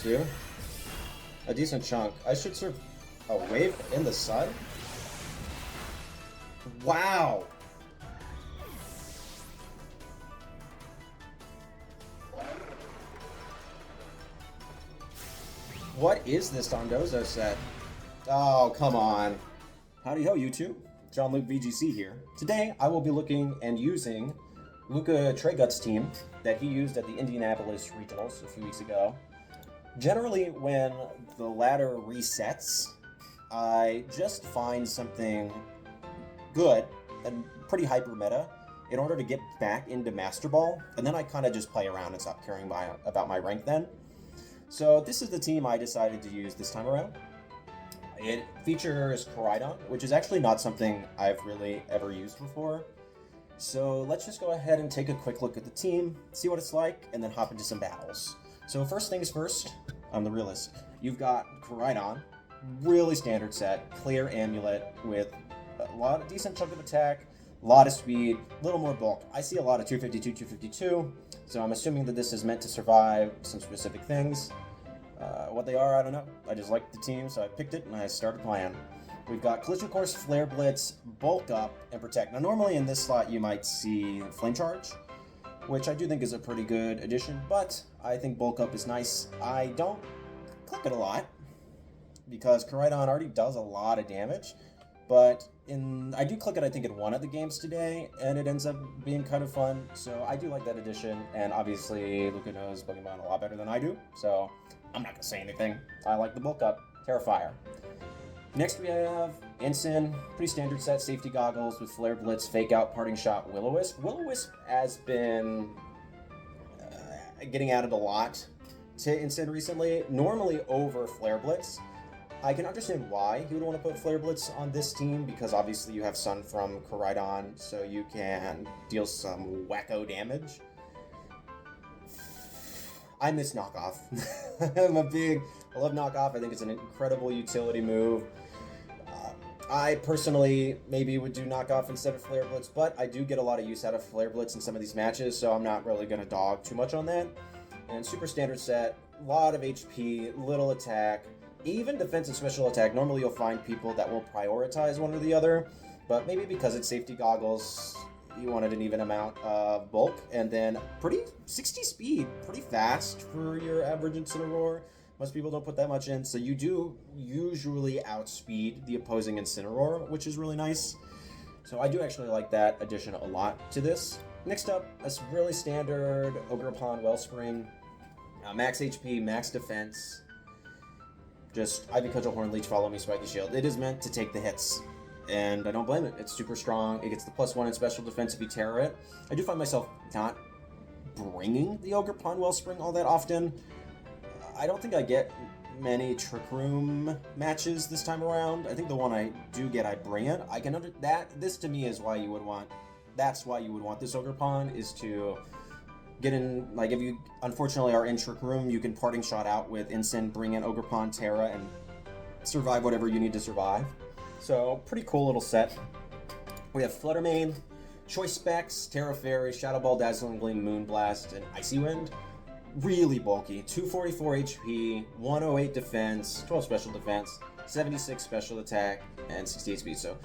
this do? A decent chunk. I should serve a wave in the sun? Wow! What is this Dondozo set? Oh, come on. Howdy ho, YouTube. Jon-Luke VGC here. Today, I will be looking and using Luka Trejgut's team that he used at the Indianapolis Regionals a few weeks ago. Generally, when the ladder resets, I just find something good and pretty hyper meta in order to get back into Master Ball, and then I kind of just play around and stop caring about my rank then. So this is the team I decided to use this time around. It features Koraidon, which is actually not something I've really ever used before. So let's just go ahead and take a quick look at the team, see what it's like, and then hop into some battles. So first things first, I'm the realist. You've got Koraidon, really standard set, clear amulet with a decent chunk of attack, a lot of speed, a little more bulk. I see a lot of 252, 252, so I'm assuming that this is meant to survive some specific things. What they are, I don't know. I just liked the team, so I picked it and I started playing. We've got Collision Course, Flare Blitz, Bulk Up, and Protect. Now normally in this slot you might see Flame Charge, which I do think is a pretty good addition, but I think Bulk Up is nice. I don't click it a lot, because Koraidon already does a lot of damage, but I do click it, I think, in one of the games today, and it ends up being kind of fun, so I do like that addition, and obviously Luka knows Pokemon a lot better than I do, so I'm not going to say anything. I like the Bulk Up, Terrifier. Next we have Ensign, pretty standard set, safety goggles with Flare Blitz, Fake Out, Parting Shot, Will-O-Wisp. Will-O-Wisp has been getting added a lot to Ensign recently, normally over Flare Blitz. I can understand why he would want to put Flare Blitz on this team, because obviously you have Sun from Koraidon, so you can deal some wacko damage. I miss Knockoff. I love Knockoff. I think it's an incredible utility move. I personally maybe would do Knockoff instead of Flare Blitz, but I do get a lot of use out of Flare Blitz in some of these matches, so I'm not really going to dog too much on that. And super standard set, a lot of HP, little attack, even defense and special attack. Normally you'll find people that will prioritize one or the other, but maybe because it's safety goggles, you wanted an even amount of bulk, and then 60 speed, pretty fast for your average Incineroar. Most people don't put that much in, so you do usually outspeed the opposing Incineroar, which is really nice. So I do actually like that addition a lot to this. Next up, a really standard Ogerpon Wellspring. Max HP, max defense. Just Ivy Cudgel, Horn Leech, Follow Me, Spiky Shield. It is meant to take the hits, and I don't blame it. It's super strong. It gets the +1 in special defense if you terror it. I do find myself not bringing the Ogerpon Wellspring all that often. I don't think I get many Trick Room matches this time around. I think the one I do get, I bring it. I can this to me is why you would want. That's why you would want this Ogerpon, is to get in. Like if you unfortunately are in Trick Room, you can Parting Shot out with Ensign, bring in Ogerpon, Terra, and survive whatever you need to survive. So pretty cool little set. We have Fluttermane, Choice Specs, Terra Fairy, Shadow Ball, Dazzling Gleam, Moonblast, and Icy Wind. Really bulky, 244 HP, 108 defense, 12 special defense, 76 special attack, and 68 speed. So,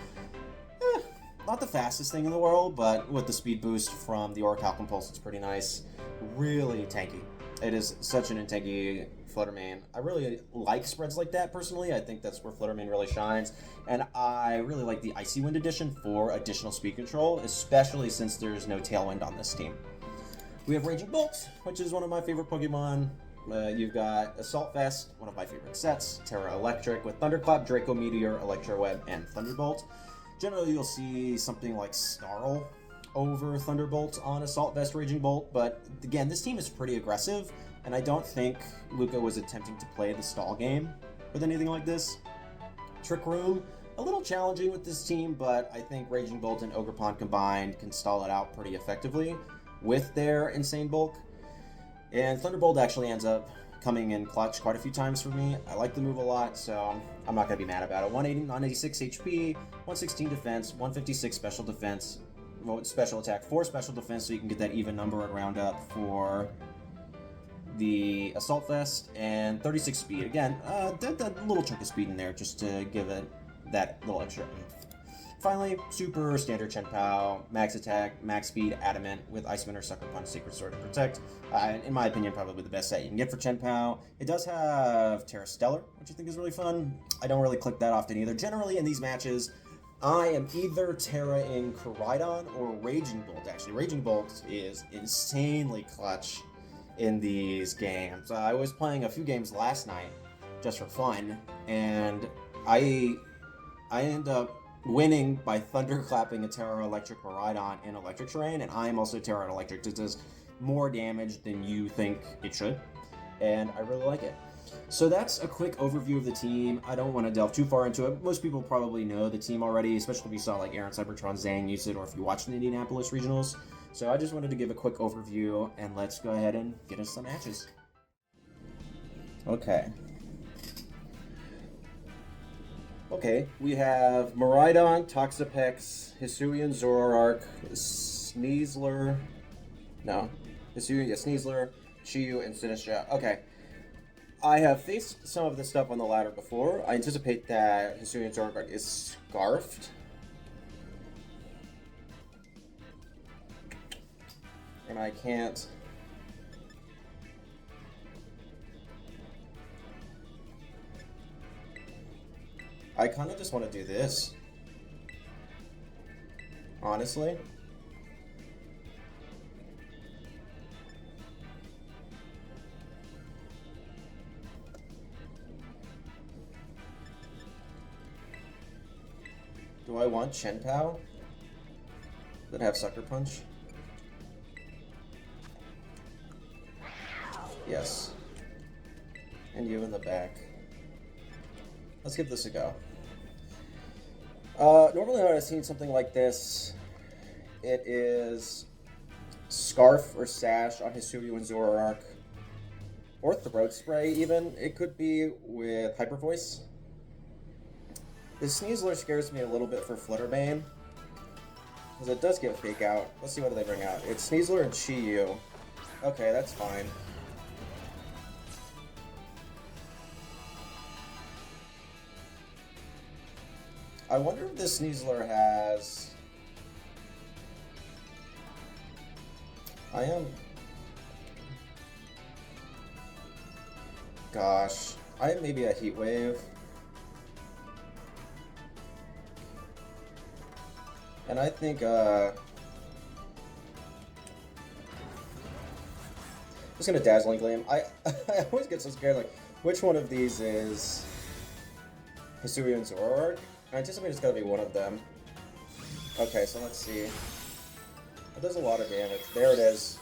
not the fastest thing in the world, but with the speed boost from the Orichalcum Pulse, it's pretty nice. Really tanky. It is such an tanky Fluttermane. I really like spreads like that, personally. I think that's where Fluttermane really shines. And I really like the Icy Wind edition for additional speed control, especially since there's no Tailwind on this team. We have Raging Bolt, which is one of my favorite Pokemon. You've got Assault Vest, one of my favorite sets, Terra Electric, with Thunderclap, Draco Meteor, Electro Web, and Thunderbolt. Generally, you'll see something like Snarl over Thunderbolt on Assault Vest Raging Bolt, but again, this team is pretty aggressive, and I don't think Luka was attempting to play the stall game with anything like this. Trick Room, a little challenging with this team, but I think Raging Bolt and Ogerpon combined can stall it out pretty effectively with their insane bulk. And Thunderbolt actually ends up coming in clutch quite a few times for me. I like the move a lot, so I'm not going to be mad about it. 186 HP, 116 defense, 156 special defense, special attack, 4 special defense, so you can get that even number and round up for the Assault Vest, and 36 speed. Again, that little chunk of speed in there just to give it that little extra oomph. Finally, super standard Chen Pao, max attack, max speed, adamant with Ice Wind or Sucker Punch, Sacred Sword, and Protect. In my opinion, probably the best set you can get for Chen Pao. It does have Terra Stellar, which I think is really fun. I don't really click that often either. Generally, in these matches, I am either Terra in Koraidon or Raging Bolt. Actually, Raging Bolt is insanely clutch in these games. I was playing a few games last night just for fun, and I end up winning by thunderclapping a Terra Electric Koraidon in Electric Terrain, and I am also Terra Electric. It does more damage than you think it should, and I really like it. So that's a quick overview of the team. I don't want to delve too far into it. Most people probably know the team already, especially if you saw like Aaron Cybertron, Zhang use it, or if you watched the Indianapolis regionals. So I just wanted to give a quick overview, and let's go ahead and get into some matches. Okay, we have Miraidon, Toxapex, Hisuian Zoroark, Sneasler, Chiyu, and Sinistra. Okay, I have faced some of this stuff on the ladder before. I anticipate that Hisuian Zoroark is Scarfed. And I can't... I kind of just want to do this. Honestly. Do I want Chen Pao that have Sucker Punch? Yes. And you in the back. Let's give this a go. Normally when I've seen something like this, it is Scarf or Sash on Hisuian and Zoroark, or Throat Spray even. It could be with Hyper Voice. The Sneasler scares me a little bit for Flutterbane, because it does get Fake Out. Let's see what do they bring out. It's Sneasler and Chiyu. Okay, that's fine. I wonder if this Sneasler has... Gosh. I have maybe a Heat Wave. And I think, I'm just gonna Dazzling Gleam. I always get so scared, like, which one of these is Hisuian and Zoroark? I anticipate it's gotta be one of them. Okay, so let's see. It does a lot of damage. There it is.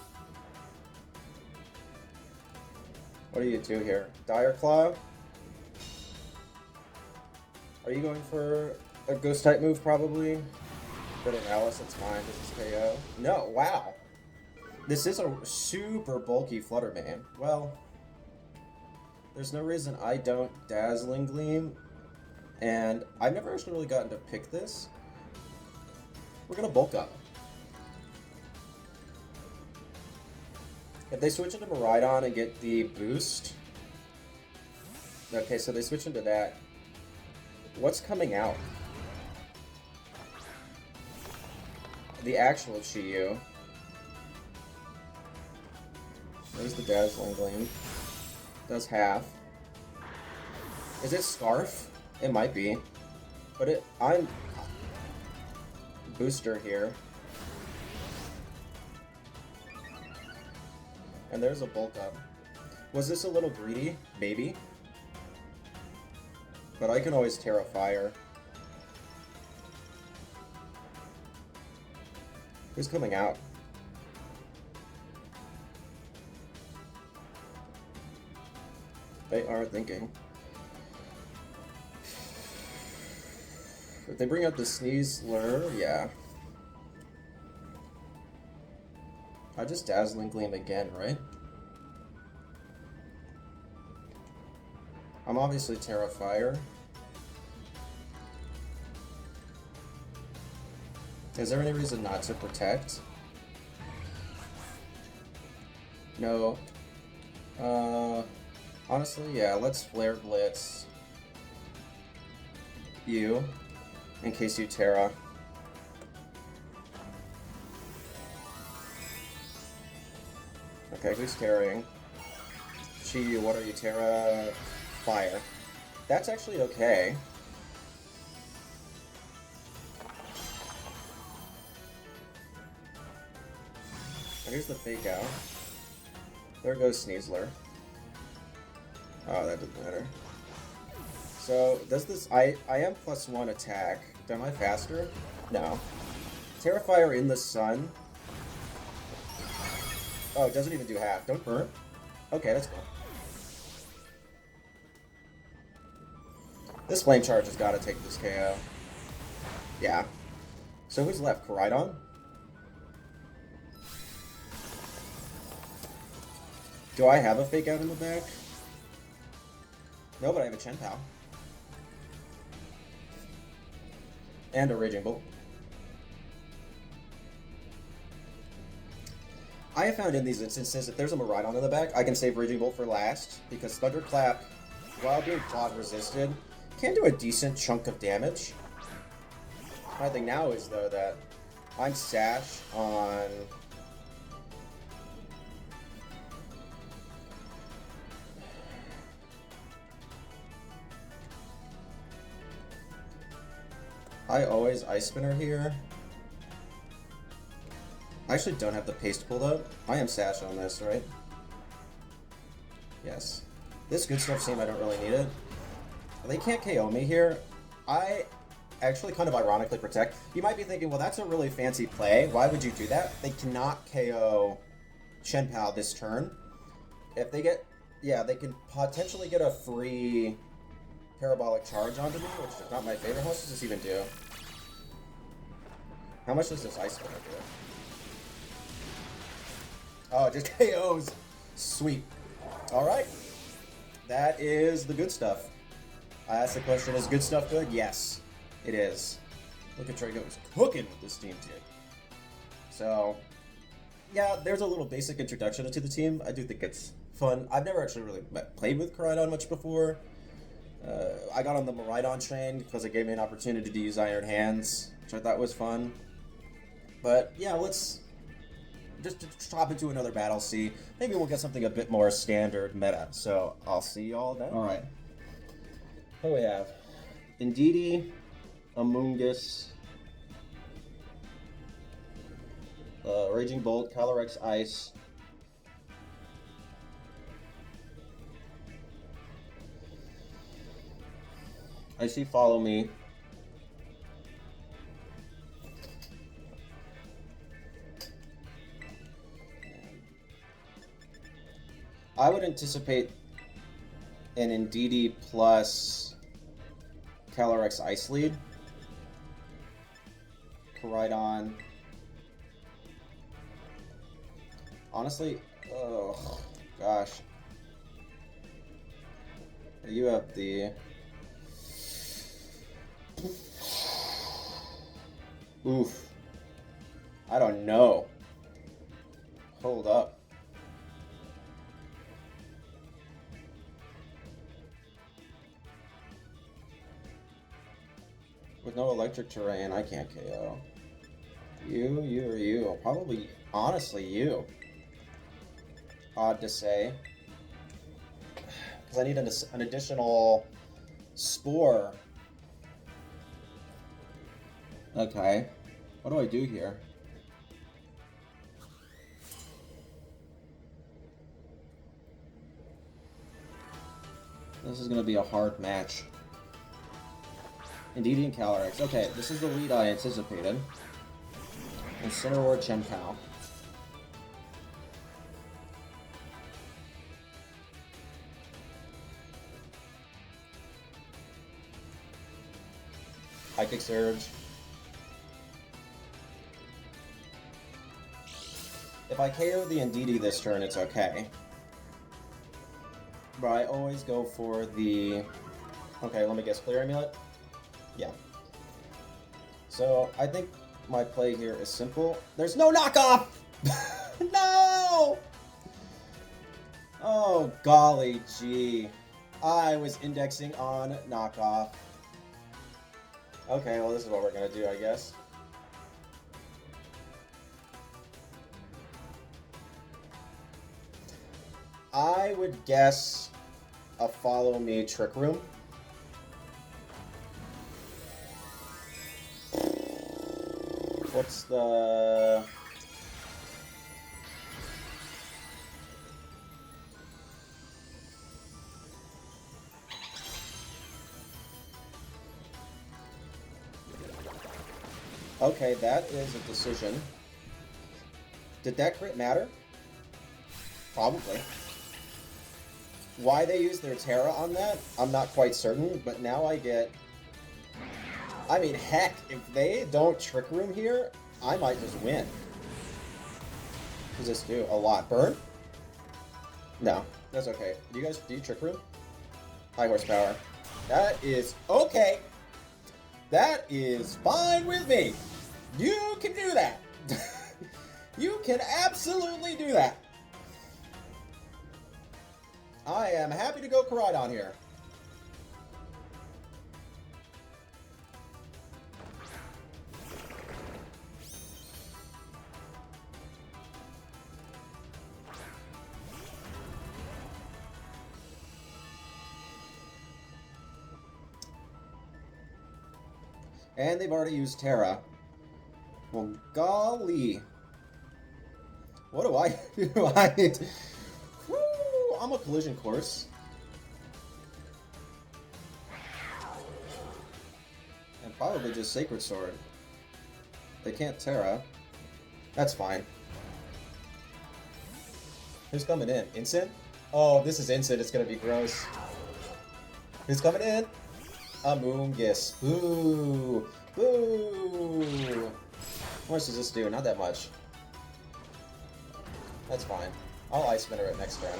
What do you do here? Dire Claw? Are you going for a Ghost type move, probably? Good an Alice, that's fine. This is KO. No, wow. This is a super bulky Flutterbane. Well, there's no reason I don't Dazzling Gleam. And I've never actually really gotten to pick this. We're gonna Bulk Up. If they switch into Miraidon and get the boost... Okay, so they switch into that. What's coming out? The actual Chiyu. There's the Dazzling Gleam. Does half. Is it Scarf? It might be. But I'm... Booster here. And there's a Bulk Up. Was this a little greedy? Maybe. But I can always Terra Fire. Who's coming out? They are thinking. If they bring out the Sneasler, yeah. I just Dazzling Gleam again, right? I'm obviously Terra Fire. Is there any reason not to protect? No. Honestly, yeah, let's Flare Blitz you, in case you Terra. Okay, who's Terraing? Chi, what are you? Terra Fire. That's actually okay. Here's the fake out. There goes Sneasler. Oh, that didn't matter. So, does this... I am +1 attack. Am I faster? No. Terrifier in the sun. Oh, it doesn't even do half. Don't burn? Okay, that's cool. This Flame Charge has got to take this KO. Yeah. So who's left? Koraidon? Do I have a fake out in the back? No, but I have a Chen Pao. And a Raging Bolt. I have found in these instances, if there's a Miraidon in the back, I can save Raging Bolt for last, because Thunderclap, while being plot resisted, can do a decent chunk of damage. My thing now is, though, that I'm Sash on... I always Ice Spinner here. I actually don't have the paste pulled up. I am Sash on this, right? Yes. This good stuff seem I don't really need it. They can't KO me here. I actually kind of ironically protect. You might be thinking, well, that's a really fancy play. Why would you do that? They cannot KO Chen Pao this turn. If they get... Yeah, they can potentially get a free Parabolic Charge onto me, which is not my favorite. How much does this even do? How much does this Ice Spinner do? Oh, it just KOs. Sweet. Alright. That is the good stuff. I asked the question, is good stuff good? Yes, it is. Look at Trejgut was cooking with this team, too. So, yeah, there's a little basic introduction to the team. I do think it's fun. I've never actually really played with Koraidon much before. I got on the Miraidon train because it gave me an opportunity to use Iron Hands, which I thought was fun. But, yeah, let's just hop into another battle, see. Maybe we'll get something a bit more standard meta. So, I'll see y'all then. Alright. What do we have? Indeedee, Amoonguss, Raging Bolt, Calyrex Ice. I see Follow Me. I would anticipate an Indeedee plus Calyrex Ice lead. Koraidon. Honestly, oh gosh. You have the... Oof. I don't know. Hold up. With no electric terrain, I can't KO. You, or you. Probably, honestly, you. Odd to say. Because I need an additional Spore. Okay. What do I do here? This is going to be a hard match. Indeedee and Calyrex. Okay, this is the lead I anticipated. Incineroar Chen Pao. High Kick Surge. If I KO the Indeedee this turn, it's okay. But I always go for the... Okay, let me guess. Clear Amulet? Yeah. So, I think my play here is simple. There's no knockoff! No! Oh, golly gee. I was indexing on knockoff. Okay, well, this is what we're gonna do, I guess. I would guess a follow me trick room. What's the... Okay, that is a decision. Did that crit matter? Probably. Why they use their Terra on that, I'm not quite certain, but now I get... I mean, heck, if they don't Trick Room here, I might just win. What does this do? A lot. Burn? No, that's okay. Do you Trick Room? High horsepower. That is okay. That is fine with me. You can do that. You can absolutely do that. I am happy to go Koraidon here. And they've already used Terra. Well, golly. What do I do? I'm a collision course. And probably just Sacred Sword. They can't Terra. That's fine. Who's coming in? Instant? Oh, if this is instant, it's gonna be gross. Who's coming in? Amoongus. Boo! Boo! How much does this do? Not that much. That's fine. I'll Ice Spinner it next turn.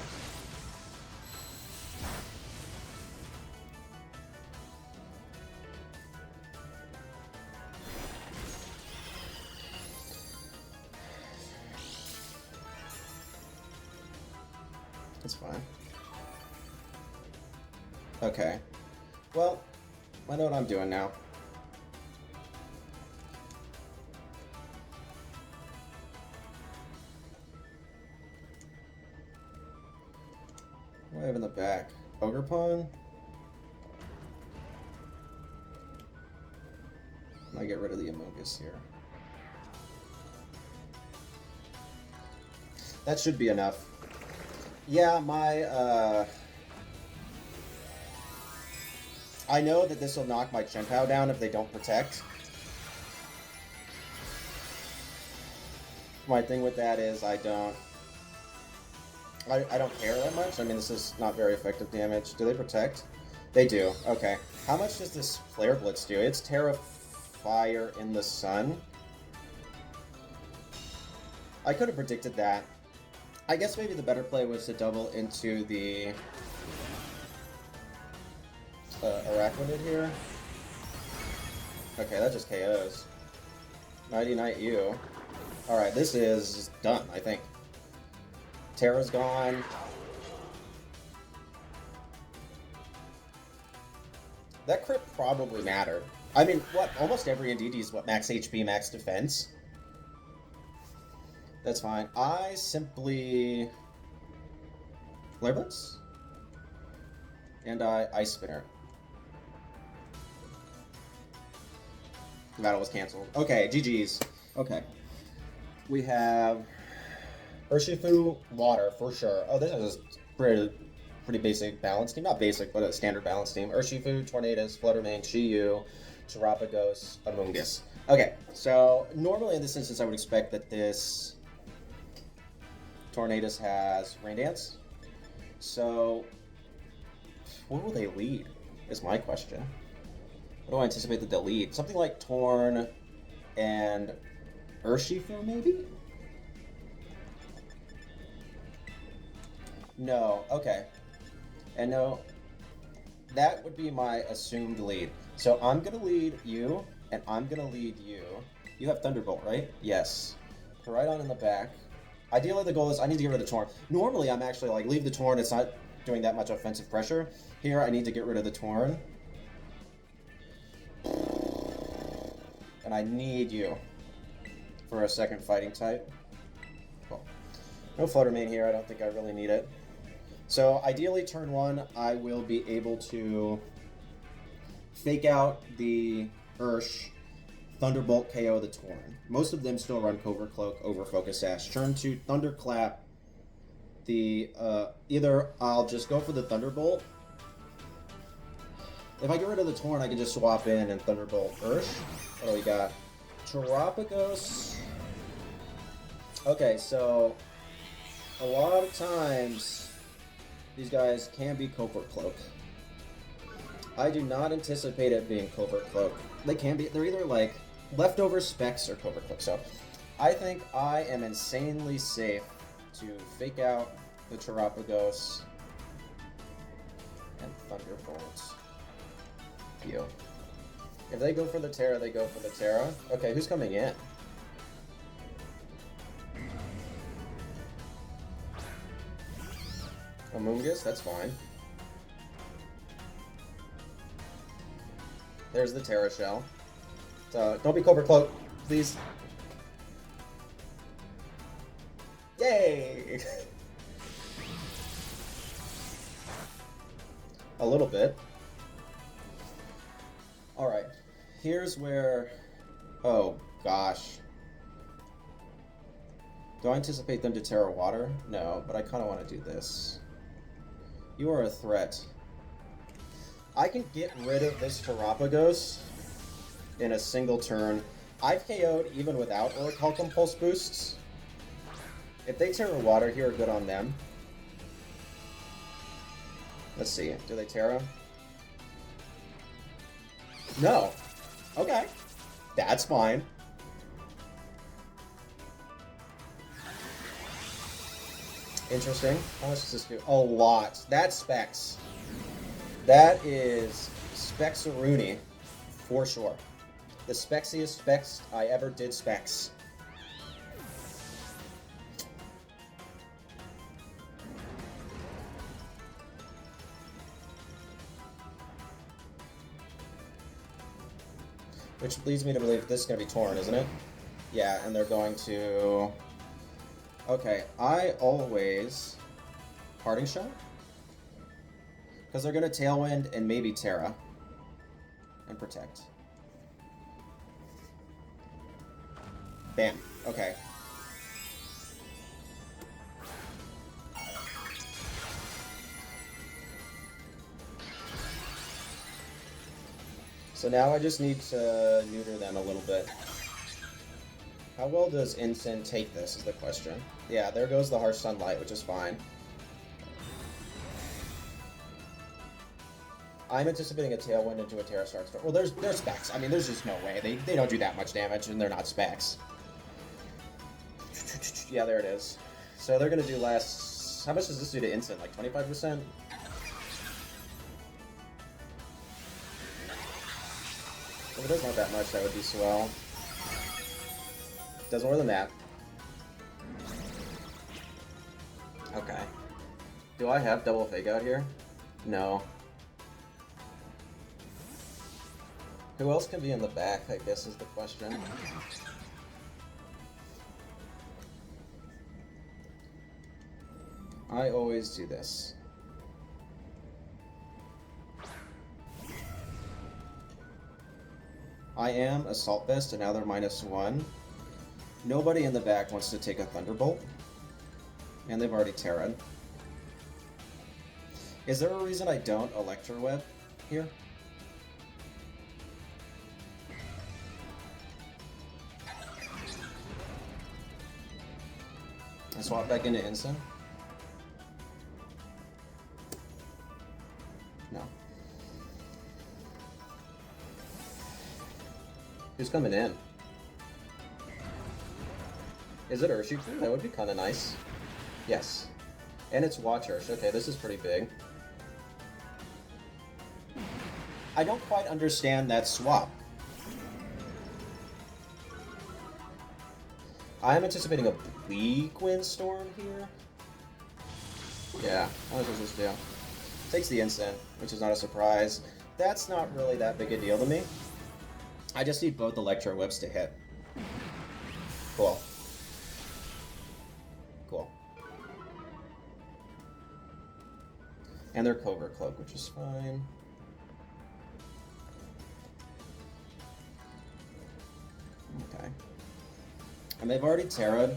That's fine. Okay. Well, I know what I'm doing now. What do I have in the back? Ogre Pawn? I get rid of the Amoongus here. That should be enough. Yeah, I know that this will knock my Chien-Pao down if they don't protect. My thing with that is I don't care that much. I mean, this is not very effective damage. Do they protect? They do. Okay. How much does this Flare Blitz do? It's Terra Fire in the Sun. I could have predicted that. I guess maybe the better play was to double into the Arachnid here. Okay, that just KOs. Nighty Night you. Alright, this is done, I think. Terra's gone. That crit probably mattered. I mean, what? Almost every NDD is what? Max HP, max defense? That's fine. I simply... Flare Blitz? And I Ice Spinner. The battle was cancelled. Okay, GG's. Okay. We have... Urshifu, water, for sure. Oh, this is a pretty basic balance team. Not basic, but a standard balance team. Urshifu, Tornadus, Fluttermane, Chi-Yu, Terapagos, Amoongus. Okay, so normally in this instance I would expect that this Tornadus has Rain Dance. So, what will they lead, is my question. What do I anticipate that they'll lead? Something like Torn and Urshifu, maybe? No, okay. And no, that would be my assumed lead. So I'm going to lead you, and I'm going to lead you. You have Thunderbolt, right? Yes. Koraidon in the back. Ideally, the goal is I need to get rid of the Torn. Normally, I'm actually like, leave the Torn. It's not doing that much offensive pressure. Here, I need to get rid of the Torn. And I need you for a second fighting type. Cool. No Flutter Mane here. I don't think I really need it. So, ideally, turn 1, I will be able to fake out the Ursh, Thunderbolt, KO the Torn. Most of them still run Covert Cloak over Focus Sash. Turn 2, Thunderclap. Either I'll just go for the Thunderbolt. If I get rid of the Torn, I can just swap in and Thunderbolt Ursh. What do we got? Terapagos. Okay, so a lot of times these guys can be Covert Cloak. I do not anticipate it being Covert Cloak. They can be. They're either like leftover specs or Covert Cloak. So I think I am insanely safe to fake out the Terapagos and Thunderbolt. You. If they go for the Terra, they go for the Terra. Okay, who's coming in? Amoonguss, that's fine. There's the Terra Shell. Don't be Cobra Cloak, please. Yay! A little bit. Alright. Here's where... Oh, gosh. Do I anticipate them to Terra Water? No, but I kind of want to do this. You are a threat. I can get rid of this Terapagos in a single turn. I've KO'd even without Orichalcum Pulse boosts. If they Terra Water here, good on them. Let's see. Do they Terra? No. Okay. That's fine. Interesting. How much does this do? A lot. That's Specs. That is Specs-a-rooney, for sure. The spexiest Specs I ever did Specs. Which leads me to believe this is going to be Torn, isn't it? Yeah, and they're going to... Okay, I always... Parting Shot? Because they're going to Tailwind and maybe Terra. And Protect. Bam. Okay. So now I just need to neuter them a little bit. How well does Ensign take this is the question. Yeah, there goes the Harsh Sunlight, which is fine. I'm anticipating a Tailwind into a Terra Stark Storm. Well, there's specs. I mean, there's just no way. They don't do that much damage, and they're not specs. Yeah, there it is. So they're going to do less... How much does this do to Ensign? Like 25%? If it does not that much, that would be swell. Does more than that. Okay. Do I have double fake out here? No. Who else can be in the back, I guess, is the question. I always do this. I am Assault Vest, and now they're -1. Nobody in the back wants to take a Thunderbolt. And they've already Terra'd. Is there a reason I don't Electroweb here? I swap back into Ensign? No. Who's coming in? Is it Urshifu? That would be kind of nice. Yes. And it's Watch Ursh. Okay, this is pretty big. I don't quite understand that swap. I'm anticipating a Bleak Windstorm here. Yeah, what does this do? Takes the instant, which is not a surprise. That's not really that big a deal to me. I just need both Electro Whips to hit. Cool. Cool. And their Covert Cloak, which is fine. Okay. And they've already Terra'd.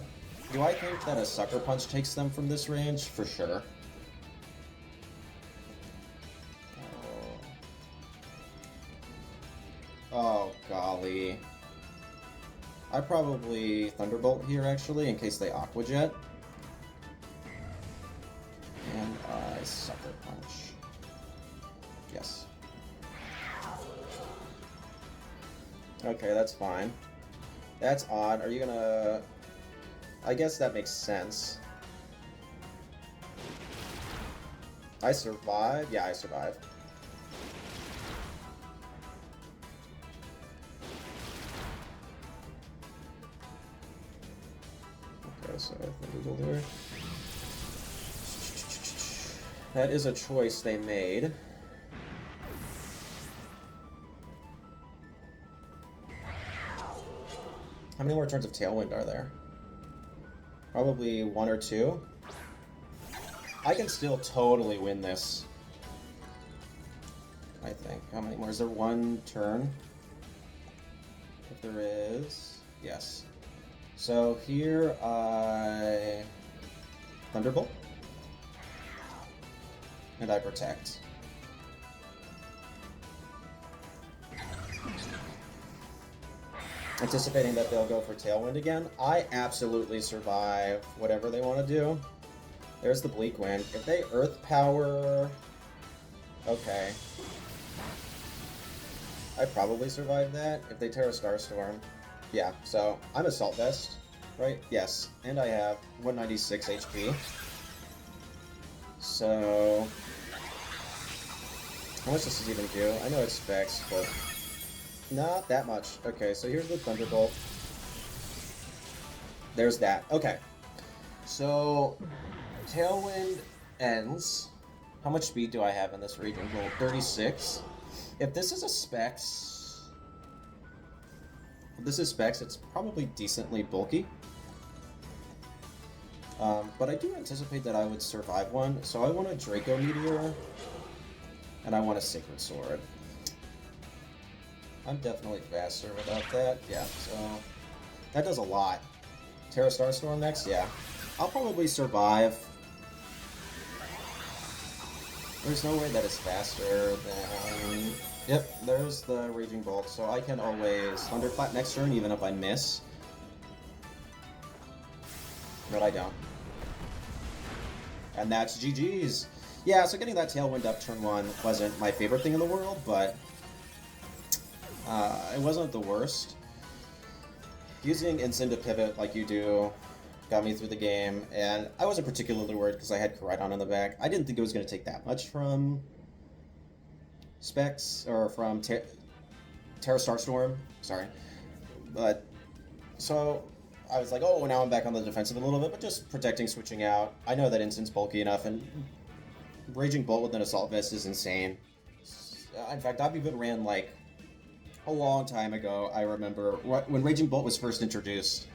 Do I think that a Sucker Punch takes them from this range? For sure. Oh, golly. I probably Thunderbolt here, actually, in case they Aqua Jet. And I Sucker Punch. Yes. Okay, that's fine. That's odd. Are you gonna... I guess that makes sense. I survive? Yeah, I survive. Okay, so Thunderbolt there. That is a choice they made. How many more turns of Tailwind are there? Probably 1 or 2. I can still totally win this. I think. How many more? Is there 1 turn? If there is... Yes. So here I... Thunderbolt. And I Protect. Anticipating that they'll go for Tailwind again. I absolutely survive whatever they want to do. There's the Bleak Wind. If they Earth Power... Okay. I probably survive that. If they Terra Starstorm. Yeah, so I'm Assault Vest, right? Yes. And I have 196 HP. So... How much does this even do? I know it's specs, but... Not that much. Okay, so here's the Thunderbolt. There's that. Okay. So, Tailwind ends. How much speed do I have in this region? Well, 36. If this is a specs... If this is specs, it's probably decently bulky. But I do anticipate that I would survive one. So I want a Draco Meteor. And I want a Sacred Sword. I'm definitely faster without that. Yeah, so that does a lot. Terra Starstorm next? Yeah. I'll probably survive. There's no way that it's faster than... Yep, there's the Raging Bolt, so I can always Thunderclap next turn even if I miss. But I don't. And that's GG's. Yeah, so getting that Tailwind up turn 1 wasn't my favorite thing in the world, but... it wasn't the worst. Using Instant to pivot like you do got me through the game, and I wasn't particularly worried because I had Koraidon in the back. I didn't think it was going to take that much from Specs, or from Terra Starstorm, sorry. But, so, I was like, oh, now I'm back on the defensive a little bit, but just protecting, switching out. I know that Instant's bulky enough, and Raging Bolt with an Assault Vest is insane. In fact, I've even ran, like, a long time ago, I remember, when Raging Bolt was first introduced,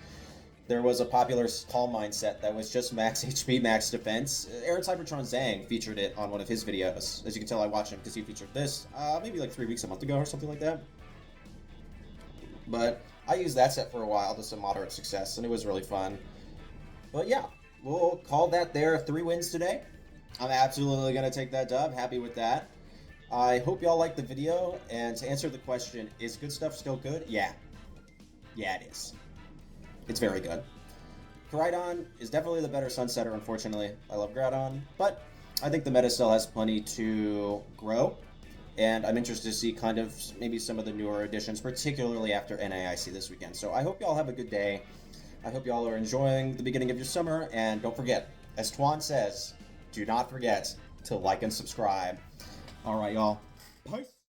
there was a popular Calm Mind set that was just max HP, max defense. Aaron Cybertron Zhang featured it on one of his videos. As you can tell, I watched him because he featured this maybe like 3 weeks, a month ago or something like that. But I used that set for a while to some moderate success, and it was really fun. But yeah, we'll call that there 3 wins today. I'm absolutely going to take that dub. Happy with that. I hope y'all liked the video, and to answer the question, is good stuff still good? Yeah. Yeah, it is. It's very good. Koraidon is definitely the better Sunsetter, unfortunately. I love Groudon, but I think the meta still has plenty to grow, and I'm interested to see kind of maybe some of the newer additions, particularly after NAIC this weekend. So I hope y'all have a good day. I hope y'all are enjoying the beginning of your summer, and don't forget, as Twan says, do not forget to like and subscribe. All right, y'all. Peace.